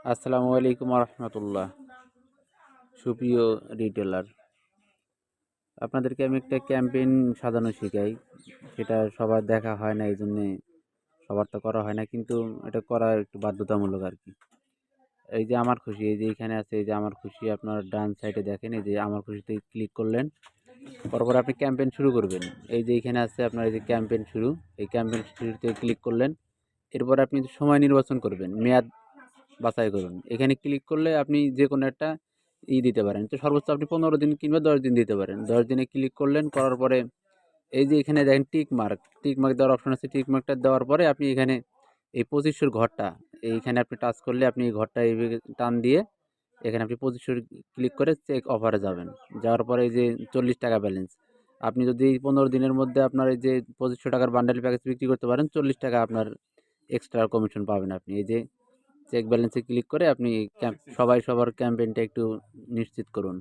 আসসালামু আলাইকুম রহমতুল্লাহ। সুপ্রিয় রিটেলার, আপনাদেরকে আমি একটা ক্যাম্পেইন সাজানো শেখাই। সেটা সবার দেখা হয় না, এই জন্যে সবার তো করা হয় না, কিন্তু এটা করা একটু বাধ্যতামূলক আর কি। এই যে আমার খুশি, এই যে এখানে আছে, এই যে আমার খুশি, আপনার ডান সাইডে দেখেন, এই যে আমার খুশিতে ক্লিক করলেন, পরপর আপনি ক্যাম্পেইন শুরু করবেন। এই যে এখানে আছে আপনার এই যে ক্যাম্পেইন শুরু, এই ক্যাম্পেইন শুরুতে ক্লিক করলেন। এরপর আপনি সময় নির্বাচন করবেন, মেয়াদ বাছাই করুন। এখানে ক্লিক করলে আপনি যে কোনো একটা দিতে পারেন। তো সর্বোচ্চ আপনি 15 দিন কিংবা 10 দিন দিতে পারেন। 10 দিনে ক্লিক করলেন, করার পরে এই যে এখানে দেখেন টিক মার্ক দেওয়ার অপশন আছে। টিক মার্কটা দেওয়ার পরে আপনি এখানে এই 2500 ঘরটা, এইখানে আপনি টাচ করলে আপনি এই ঘরটা এইভাবে টান দিয়ে এখানে আপনি 2500 ক্লিক করে চেক অফারে যাবেন। যাওয়ার পরে এই যে 40 টাকা ব্যালেন্স, আপনি যদি এই 15 দিনের মধ্যে আপনার এই যে 2500 টাকার বান্ডেল প্যাকেজ বিক্রি করতে পারেন, 40 টাকা আপনার এক্সট্রা কমিশন পাবেন আপনি। এই যে চেক ব্যালেন্সে ক্লিক করে আপনি সবাই সবার ক্যাম্পেইনটা একটু নিশ্চিত করুন।